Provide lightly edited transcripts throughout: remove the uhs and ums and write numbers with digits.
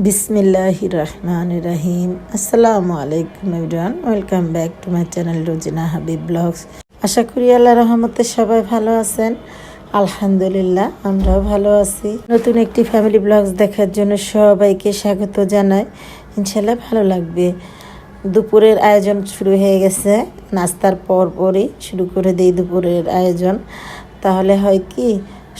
বিসমিল্লাহির রহমানির রহিম। আসসালামু আলাইকুম everyone, welcome back to my channel Rozina Habib blogs. আশা করি আল্লাহ রহমতে সবাই ভালো আছেন। আলহামদুলিল্লাহ আমরাও ভালো আছি। নতুন একটি ফ্যামিলি ব্লগস দেখার জন্য সবাইকে স্বাগত জানাই। ইনশাল্লাহ ভালো লাগবে। দুপুরের আয়োজন শুরু হয়ে গেছে, নাস্তার পরই শুরু করে দিই দুপুরের আয়োজন। তাহলে হয় কি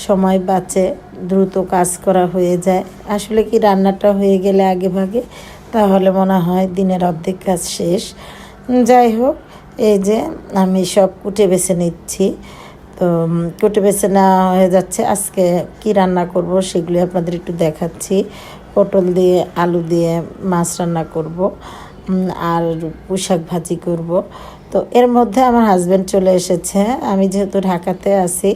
সময় বাঁচে, দ্রুত কাজ করা হয়ে যায়। আসলে কি রান্নাটা হয়ে গেলে আগে ভাগে তাহলে মনে হয় দিনের অর্ধেক কাজ শেষ। যাই হোক, এই যে আমি সব কুটে বেছে নিচ্ছি। তো কুটে বেছে নেওয়া হয়ে যাচ্ছে। আজকে কি রান্না করব সেগুলি আপনাদের একটু দেখাচ্ছি। পটল দিয়ে আলু দিয়ে মাছ রান্না করব, আর পুঁইশাক ভাজি করব। তো এর মধ্যে আমার হাজব্যান্ড চলে এসেছে। আমি যেহেতু ঢাকাতে আছি,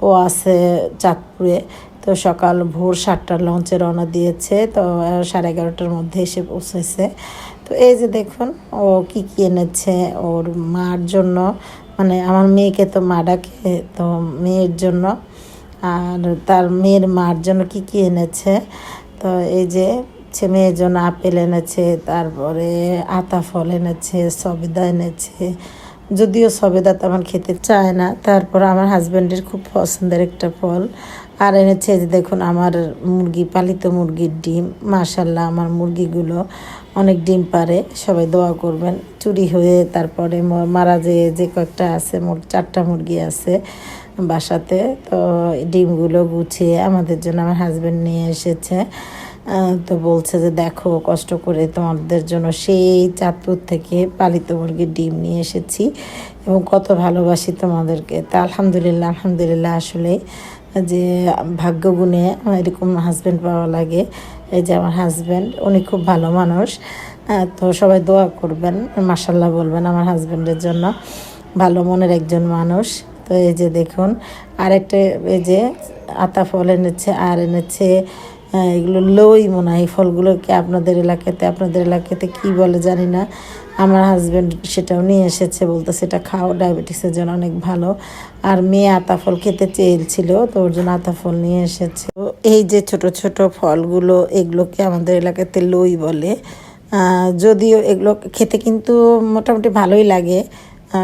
ও আছে চাঁদপুরে। তো সকাল ভোর 7টার লঞ্চে রওনা দিয়েছে, তো 11:30টার মধ্যে এসে পৌঁছেছে। তো এই যে দেখুন ও কি কি এনেছে ওর মার জন্য, মানে আমার মেয়েকে তো মা ডাকে, তো মেয়ের জন্য আর তার মেয়ের মার জন্য কি কি এনেছে। তো এই যে মেয়ের জন্য আপেল এনেছে, তারপরে আতা ফল এনেছে, সবেদা এনেছে। যদিও সবেদা তো আমার খেতে চায় না, তারপর আমার হাজব্যান্ডের খুব পছন্দের একটা ফল। আর এনেছে যে দেখুন আমার মুরগি, পালিত মুরগির ডিম। মাশাল্লাহ আমার মুরগিগুলো অনেক ডিম পারে, সবাই দোয়া করবেন। চুরি হয়ে তারপরে মারা যে কয়েকটা আছে, মোট 4টা মুরগি আছে বাসাতে। তো ডিমগুলো গুছিয়ে আমাদের জন্য আমার হাজব্যান্ড নিয়ে এসেছে। তো বলছে যে দেখো কষ্ট করে তোমাদের জন্য সেই চাঁদপুর থেকে পালিত মুরগির ডিম নিয়ে এসেছি এবং কত ভালোবাসি তোমাদেরকে। তা আলহামদুলিল্লাহ আলহামদুলিল্লাহ, আসলে যে ভাগ্য গুণে এরকম হাজব্যান্ড পাওয়া লাগে। এই যে আমার হাজব্যান্ড, উনি খুব ভালো মানুষ। তো সবাই দোয়া করবেন, মাশাল্লাহ বলবেন আমার হাজব্যান্ডের জন্য। ভালো মনের একজন মানুষ। তো এই যে দেখুন আরেকটা, এই যে আতা ফল এনেছে, আর এনেছে এগুলো লই মনে হয়। এই ফলগুলোকে আপনাদের এলাকাতে কি বলে জানি না। আমার হাজব্যান্ড সেটাও নিয়ে এসেছে, বলতে সেটা খাও, ডায়াবেটিসের জন্য অনেক ভালো। আর মেয়ে আতা ফল খেতে চেয়েছিল, তো ওর জন্য আতা ফল নিয়ে এসেছে। তো এই যে ছোট ছোট ফলগুলো, এগুলোকে আমাদের এলাকাতে লই বলে। যদিও এগুলো খেতে কিন্তু মোটামুটি ভালোই লাগে,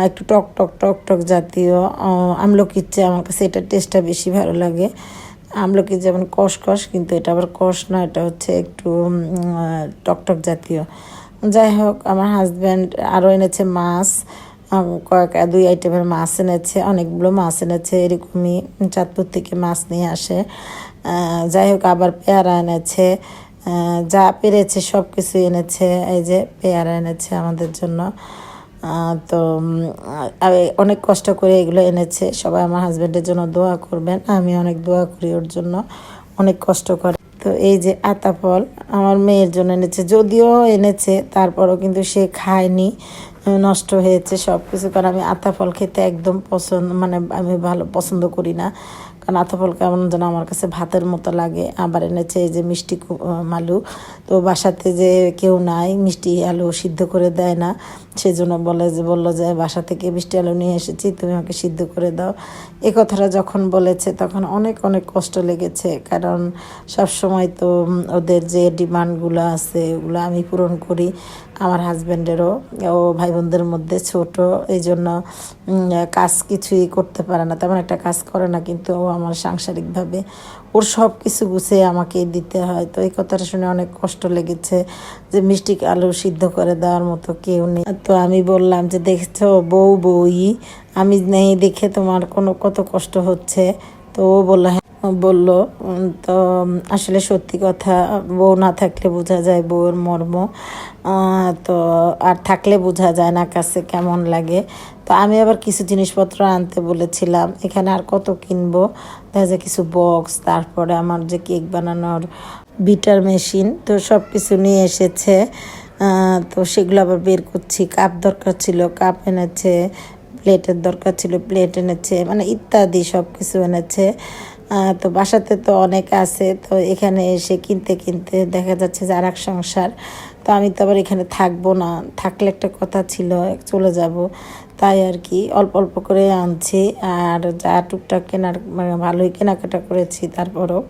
একটু টক টক টক টক জাতীয়। আমলকির চেয়ে আমার কাছে এটার টেস্টটা বেশি ভালো লাগে। আমলকি যেমন কষ কষ, কিন্তু এটা আবার কষ না, এটা হচ্ছে একটু টকটক জাতীয়। যাই হোক, আমার হাজব্যান্ড আরও এনেছে মাছ, কয়েক 2 আইটেমের মাছ এনেছে, অনেকগুলো মাছ এনেছে। এরকমই চাঁদপুর থেকে মাছ নিয়ে আসে। যাই হোক, আবার পেয়ারা এনেছে, যা পেরেছে সব কিছু এনেছে। এই যে পেয়ারা এনেছে আমাদের জন্য। তো অনেক কষ্ট করে এগুলো এনেছে। সবাই আমার হাজব্যান্ডের জন্য দোয়া করবেন, আমি অনেক দোয়া করি ওর জন্য, অনেক কষ্ট করে। তো এই যে আতা ফল আমার মেয়ের জন্য এনেছে, যদিও এনেছে তারপরও কিন্তু সে খায়নি, নষ্ট হয়েছে সব কিছু। কারণ আমি আতা ফল খেতে একদম মানে আমি ভালো পছন্দ করি না, কারণ আতা ফল কেমন যেন আমার কাছে ভাতের মতো লাগে। আবার এনেছে এই যে মিষ্টি আলু। তো বাসাতে যে কেউ নাই, মিষ্টি আলু সিদ্ধ করে দেয় না, সেজন্য বললো যে বাসা থেকে মিষ্টি আলু নিয়ে এসেছি, তুমি আমাকে সিদ্ধ করে দাও। এই কথাটা যখন বলেছে তখন অনেক অনেক কষ্ট লেগেছে, কারণ সব সময় তো ওদের যে ডিমান্ডগুলো আছে ওগুলো আমি পূরণ করি। আমার হাজব্যান্ডেরও, ও ভাই বোনদের মধ্যে ছোট, এই জন্য কাজ কিছুই করতে পারে না, তেমন একটা কাজ করে না, কিন্তু ও আমার সাংসারিকভাবে ওর সব কিছু গুছিয়ে আমাকে দিতে হয়। তো এই কথাটা শুনে অনেক কষ্ট লেগেছে যে মিষ্টি আলু সিদ্ধ করে দেওয়ার মতো কেউ নেই। তো আমি বললাম যে দেখছো বউই, আমি নেই দেখে তোমার কত কষ্ট হচ্ছে। তো ও বললো তো আসলে সত্যি কথা, বউ না থাকলে বোঝা যায় বউয়ের মর্ম, তো আর থাকলে বোঝা যায় না কাছে কেমন লাগে। তো আমি আবার কিছু জিনিসপত্র আনতে বলেছিলাম, এখানে আর কত কিনবো, দেখা যায় কিছু বক্স, তারপরে আমার যে কেক বানানোর বিটার মেশিন, তো সব কিছু নিয়ে এসেছে। তো সেগুলো আবার বের করছি। কাপ দরকার ছিল, কাপ এনেছে, প্লেটের দরকার ছিল, প্লেট এনেছে, মানে ইত্যাদি সব কিছু এনেছে। তো বাসাতে তো অনেক আছে, তো এখানে এসে কিনতে কিনতে দেখা যাচ্ছে যে আর এক সংসার। তো আমি তো আবার এখানে থাকবো না, থাকলে একটা কথা ছিল, চলে যাব। তো তাই আর কি অল্প অল্প করে আনছি। আর যা টুকটাক কেনার মানে ভালোই কেনাকাটা করেছি, তারপরেও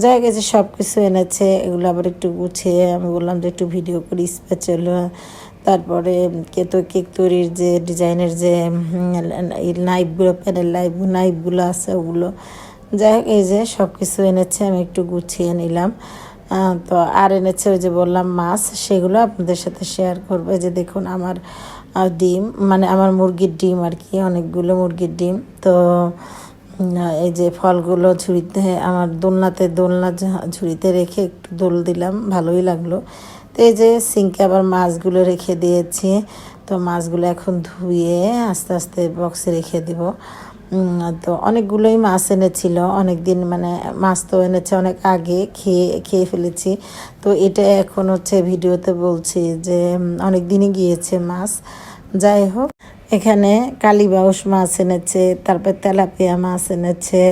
যাই গেছে সব কিছু এনেছে। এগুলো আবার একটু গুছিয়ে আমি বললাম যে একটু ভিডিও করি স্পেশাল। তারপরে কেক তৈরির যে ডিজাইনের যে নাইফগুলো, প্যানেল নাইফগুলো আছে ওগুলো, যাই হোক এই যে সব কিছু এনেছে, আমি একটু গুছিয়ে নিলাম। তো আর এনেছে ওই যে বললাম মাছ, সেগুলো আপনাদের সাথে শেয়ার করবো। যে দেখুন আমার ডিম, মানে আমার মুরগির ডিম আর কি, অনেকগুলো মুরগির ডিম। তো এই যে ফলগুলো ঝুড়িতে, আমার দোলনা ঝুড়িতে রেখে একটু দোল দিলাম, ভালোই লাগলো। তো এই যে সিঙ্কে আবার মাছগুলো রেখে দিয়েছি। তো মাছগুলো এখন ধুয়ে আস্তে আস্তে বক্সে রেখে দিব। তো অনেকগুলোই মাছ এনেছিল অনেক দিন, মানে মাছ তো এনেছে অনেক আগে, খেয়ে ফেলেছি। তো এটা এখন হচ্ছে ভিডিওতে বলছি যে অনেক দিনই গিয়েছে মাছ। যাই হোক, এখানে কালীবাউস মাছ এনেছে, তারপর তেলাপিয়া মাছ এনেছে।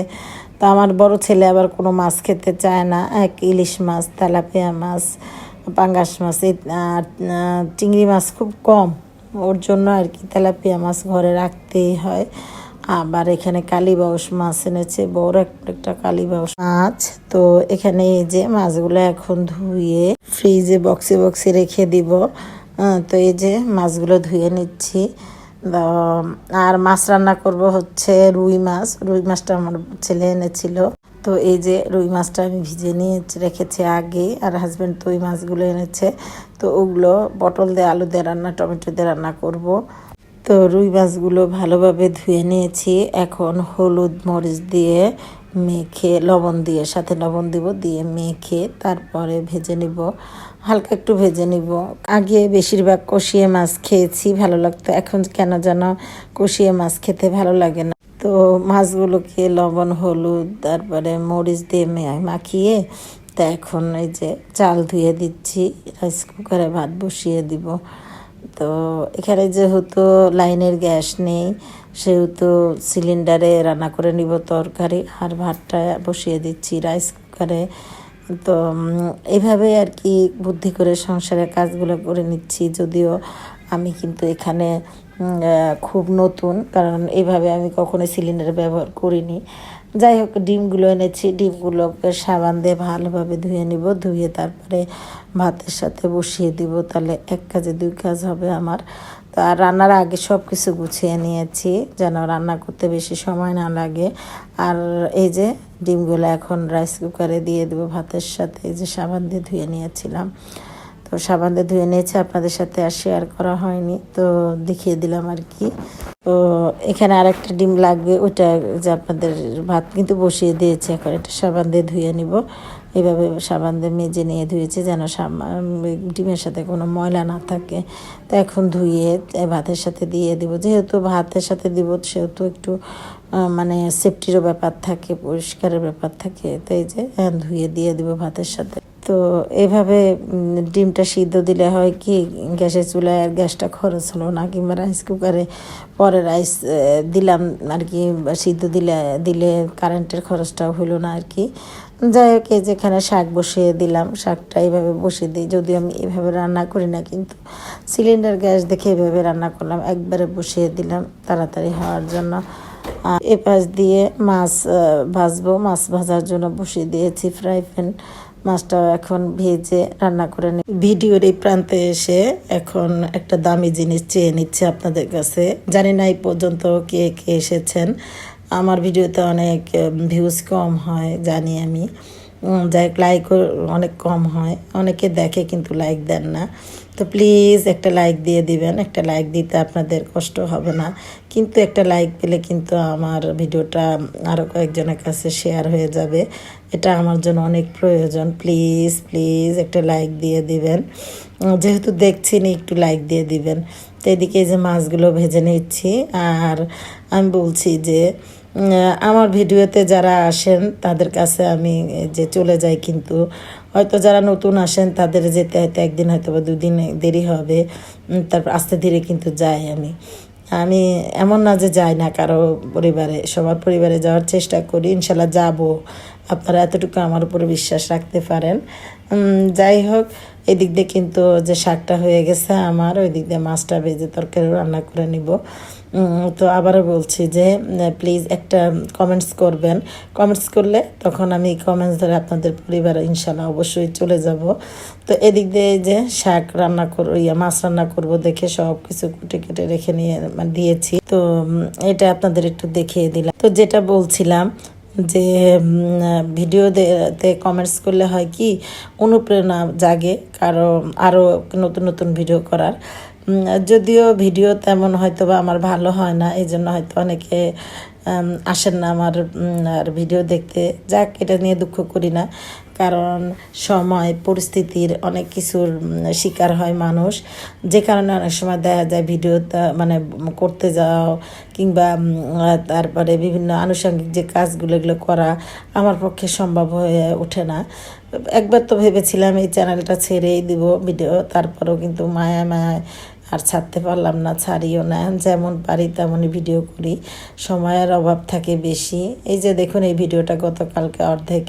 তো আমার বড় ছেলে আবার কোনো মাছ খেতে চায় না, এক ইলিশ মাছ, তেলাপিয়া মাছ, পাঙ্গাস মাছ, আর চিংড়ি মাছ খুব কম, ওর জন্য আর কি তেলাপিয়া মাছ ঘরে রাখতেই হয়। আবার এখানে কালীবাউস মাছ এনেছে, বড় একটা কালীবাউস মাছ। তো এখানে এই যে মাছগুলো এখন ধুয়ে ফ্রিজে বক্সে রেখে দিব। তো এই যে মাছগুলো ধুয়ে নিচ্ছি। আর মাছ রান্না করব হচ্ছে রুই মাছটা আমার ছেলে এনেছিল। তো এই যে রুই মাছটা আমি ভিজে নিয়ে রেখেছি আগে, আর হাজব্যান্ড তো ওই মাছগুলো এনেছে। তো ওগুলো পটল দিয়ে, আলু দিয়ে রান্না, টমেটো দিয়ে রান্না করব। তো রুই মাছগুলো ভালোভাবে ধুয়ে নিয়েছি। এখন হলুদ মরিচ দিয়ে মেখে, লবণ দিয়ে, সাথে লবণ দিব, দিয়ে মেখে তারপরে ভেজে নিব, হালকা একটু ভেজে নিব। আগে বেশিরভাগ কষিয়ে মাছ খেয়েছি, ভালো লাগতো, এখন কেন যেন কষিয়ে মাছ খেতে ভালো লাগে না। তো মাছগুলোকে লবণ, হলুদ, তারপরে মরিচ দিয়ে মাখিয়ে, তা এখন এই যে চাল ধুয়ে দিচ্ছি, রাইস কুকারে ভাত বসিয়ে দিব। তো এখানে যেহেতু লাইনের গ্যাস নেই, সেহেতু সিলিন্ডারে রান্না করে নিব তরকারি, আর ভাতটা বসিয়ে দিচ্ছি রাইস কুকারে। তো এইভাবে আর কি বুদ্ধি করে সংসারের কাজগুলো করে নিচ্ছি। যদিও আমি কিন্তু এখানে খুব নতুন, কারণ এইভাবে আমি কখনোই সিলিন্ডার ব্যবহার করিনি। যাই হোক, ডিমগুলো এনেছি, ডিমগুলোকে সাবান দিয়ে ভালোভাবে ধুয়ে নিব, ধুয়ে তারপরে ভাতের সাথে বসিয়ে দিব। তাহলে এক কাজে দুই কাজ হবে আমার। তো আর রান্নার আগে সব কিছু গুছিয়ে নিয়েছি যেন রান্না করতে বেশি সময় না লাগে। আর এই যে ডিমগুলো এখন রাইস কুকারে দিয়ে দেবো ভাতের সাথে। এই যে সাবান দিয়ে ধুয়ে নিয়েছিলাম, তো সাবান দিয়ে ধুয়ে নিয়েছি, আপনাদের সাথে আর শেয়ার করা হয়নি, তো দেখিয়ে দিলাম আর কি। তো এখানে আরেকটা ডিম লাগবে, ওইটা যে আপনাদের ভাত কিন্তু বসিয়ে দিয়েছি, এখন এটা সাবান দিয়ে ধুয়ে নিব। এইভাবে সাবান দিয়ে মেজে নিয়ে ধুয়েছি যেন ডিমের সাথে কোনো ময়লা না থাকে। তো এখন ধুয়ে ভাতের সাথে দিয়ে দিব, যেহেতু ভাতের সাথে দিব সেহেতু একটু মানে সেফটিরও ব্যাপার থাকে, পরিষ্কারের ব্যাপার থাকে। তো এই যে ধুয়ে দিয়ে দিব ভাতের সাথে। তো এভাবে ডিমটা সিদ্ধ দিলে হয় কি, গ্যাসের চুলায় আর গ্যাসটা খরচ হলো না, কিংবা রাইস কুকারে পরে রাইস দিলাম আর কি, সিদ্ধ দিলে কারেন্টের খরচটাও হলো না আর কি। যাই হোক, এই যেখানে শাক বসিয়ে দিলাম, শাকটা এইভাবে বসিয়ে দিই। যদিও আমি এভাবে রান্না করি না, কিন্তু সিলিন্ডার গ্যাস দেখে এভাবে রান্না করলাম, একবারে বসিয়ে দিলাম তাড়াতাড়ি হওয়ার জন্য। এ পাশ দিয়ে মাছ ভাজবো, মাছ ভাজার জন্য বসিয়ে দিয়েছি ফ্রাই প্যান। মাছটাও এখন ভেজে রান্না করে নিই। ভিডিওর এই প্রান্তে এসে এখন একটা দামি জিনিস চেয়ে নিচ্ছে আপনাদের কাছে। জানি না এই পর্যন্ত কে কে এসেছেন। আমার ভিডিওতে অনেক ভিউজ কম হয় জানি আমি, যাই লাইকও অনেক কম হয়, অনেকে দেখে কিন্তু লাইক দেন না। তো প্লিজ একটা লাইক দিয়ে দিবেন, একটা লাইক দিতে আপনাদের কষ্ট হবে না, কিন্তু একটা লাইক পেলে কিন্তু আমার ভিডিওটা আরও কয়েকজনের কাছে শেয়ার হয়ে যাবে, এটা আমার জন্য অনেক প্রয়োজন। প্লিজ প্লিজ একটা লাইক দিয়ে দিবেন, যেহেতু দেখছিনি একটু লাইক দিয়ে দিবেন। তো এদিকে যে মাছগুলো ভেজে নিচ্ছি, আর আমি বলছি যে আমার ভিডিওতে যারা আসেন তাদের কাছে আমি যে চলে যাই, কিন্তু হয়তো যারা নতুন আসেন তাদের যেতে হয়তো একদিন হয়তো বা দুদিন দেরি হবে, তারপর আস্তে ধীরে কিন্তু যাই আমি এমন না যে যাই না কারো পরিবারে, সবার পরিবারে যাওয়ার চেষ্টা করি, ইনশাল্লাহ যাব। আপনারা এতটুকু আমার উপরে বিশ্বাস রাখতে পারেন। যাই হোক, এদিক দিয়ে কিন্তু যে শাকটা হয়ে গেছে আমার, ওই দিক দিয়ে মাছটা ভেজে তরকারি রান্না করে নিব। তো আবারও বলছি যে প্লিজ একটা কমেন্টস করবেন, কমেন্টস করলে তখন আমি কমেন্টস ধরে আপনাদের পরিবারে ইনশাল্লাহ অবশ্যই চলে যাব। তো এদিক দিয়ে যে শাক রান্না মাছ রান্না করব দেখে সব কিছু কুটে কেটে রেখে নিয়ে দিয়েছি। তো এটা আপনাদের একটু দেখিয়ে দিলাম। তো যেটা বলছিলাম যে ভিডিওতে কমেন্টস করলে হয় কি অনুপ্রেরণা জাগে কারো আরও নতুন নতুন ভিডিও করার। যদিও ভিডিও তেমন হয়তো বা আমার ভালো হয় না, এই জন্য হয়তো অনেকে আসেন না আমার আর ভিডিও দেখতে। যাক, এটা নিয়ে দুঃখ করি না, কারণ সময় পরিস্থিতির অনেক কিছুর শিকার হয় মানুষ, যে কারণে অনেক সময় দেখা যায় ভিডিও মানে করতে যাও কিংবা তারপরে বিভিন্ন আনুষঙ্গিক যে কাজগুলো এগুলো করা আমার পক্ষে সম্ভব হয়ে ওঠে না। একবার তো ভেবেছিলাম এই চ্যানেলটা ছেড়েই দিব ভিডিও, তারপরেও কিন্তু মায়া আর ছাড়তে পারলাম না, ছাড়িও না। যেমন পারি তেমনই ভিডিও করি, সময়ের অভাব থাকে বেশি। এই যে দেখুন, এই ভিডিওটা গতকালকে অর্ধেক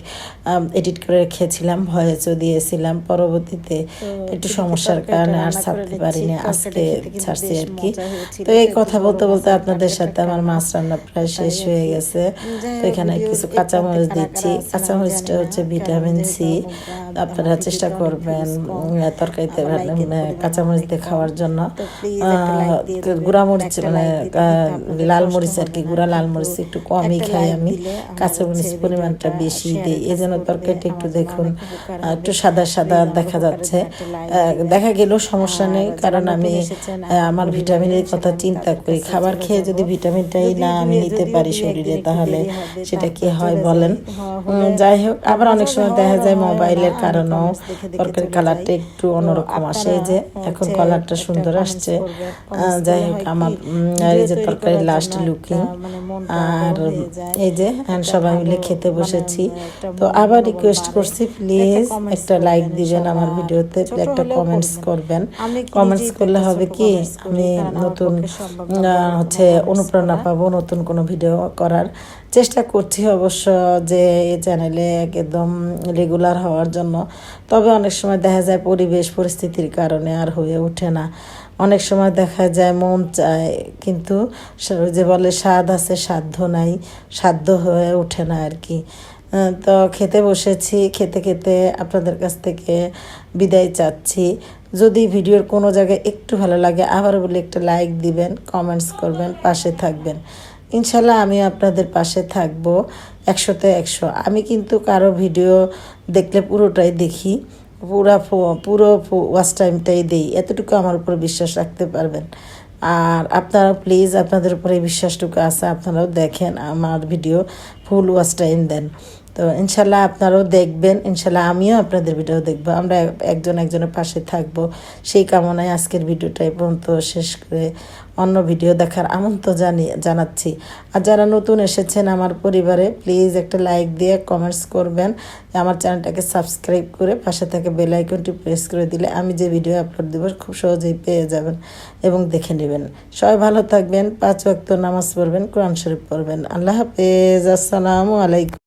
এডিট করে রেখেছিলাম, ভয়েসও দিয়েছিলাম, পরবর্তীতে একটু সমস্যার কারণে আর ছাড়তে পারিনি, আজকে ছাড়ছি আর কি। তো এই কথা বলতে বলতে আপনাদের সাথে আমার মাছ রান্না প্রায় শেষ হয়ে গেছে। তো এখানে কিছু কাঁচামরিচ দিচ্ছি, কাঁচামরিচটা হচ্ছে ভিটামিন সি। আপনারা চেষ্টা করবেন তরকারিতে কাঁচামরিচ দিয়ে খাওয়ার জন্য। গুঁড়া মরিচ মানে লাল মরিচ আর কি, গুঁড়া লাল মরিচ একটু কমই খাই আমি, কাঁচা মরিচ পরিমাণটা বেশি দিই। এই জন্য তরকারিটা একটু দেখুন একটু সাদা সাদা দেখা যাচ্ছে, দেখা গেলেও সমস্যা নেই, কারণ আমি আমার ভিটামিনের কথা চিন্তা করি। খাবার খেয়ে যদি ভিটামিনটাই না আমি নিতে পারি শরীরে, তাহলে সেটা কি হয় বলেন। যাই হোক, আবার অনেক সময় দেখা যায় মোবাইলের কারণেও তরকারির কালারটা একটু অন্যরকম আসে। যে এখন কালারটা সুন্দর আসছে। যাই হোক, আমার এই যে তরকারি লাস্ট লুকিং, আর এই যে সবাই মিলে খেতে বসেছি। তো আবার রিকোয়েস্ট করছি, প্লিজ একটা লাইক দিবেন আমার ভিডিওতে, একটা কমেন্টস করবেন। কমেন্টস করলে হবে কি আমি নতুন অনুপ্রেরণা পাবো নতুন কোনো ভিডিও করার। চেষ্টা করছি অবশ্য যে এই চ্যানেলে একদম রেগুলার হওয়ার জন্য, তবে অনেক সময় দেখা যায় পরিবেশ পরিস্থিতির কারণে আর হয়ে ওঠে না। অনেক সময় দেখা যায় মন চায়, কিন্তু যে বলে স্বাদ আছে সাধ্য নাই, সাধ্য হয়ে ওঠে না আর কি। তো খেতে বসেছি, খেতে খেতে আপনাদের কাছ থেকে বিদায় চাচ্ছি। যদি ভিডিওর কোনো জায়গায় একটু ভালো লাগে আবার বলে একটা লাইক দিবেন, কমেন্টস করবেন, পাশে থাকবেন। ইনশাল্লাহ আমি আপনাদের পাশে থাকবো 100-তে 100। আমি কিন্তু কারো ভিডিও দেখলে পুরোটাই দেখি, পুরো ওয়াচ টাইমটাই দেই, এতটুকু আমার উপর বিশ্বাস রাখতে পারবেন। আর আপনারা প্লিজ, আপনাদের উপরে বিশ্বাসটুকু আছে, আপনারাও দেখেন আমার ভিডিও, ফুল ওয়াচ টাইম দেন। তো ইনশাল্লাহ আপনারাও দেখবেন, ইনশাল্লাহ আমিও আপনাদের ভিডিও দেখবো, আমরা একজনের পাশে থাকবো, সেই কামনায় আজকের ভিডিওটা এই পর্যন্ত শেষ করে অন্য ভিডিও দেখার আমন্ত্রণ জানাচ্ছি। আর যারা নতুন এসেছেন আমার পরিবারে, প্লিজ একটা লাইক দিয়ে কমেন্টস করবেন, আমার চ্যানেলটাকে সাবস্ক্রাইব করে পাশে থেকে বেল আইকনটি প্রেস করে দিলে আমি যে ভিডিও আপলোড দেবো খুব সহজেই পেয়ে যাবেন এবং দেখে নেবেন। সবাই ভালো থাকবেন, 5 ওয়াক্ত নামাজ পড়বেন, কোরআন শরীফ পড়বেন। আল্লাহ হাফেজ, আসসালামু আলাইকুম।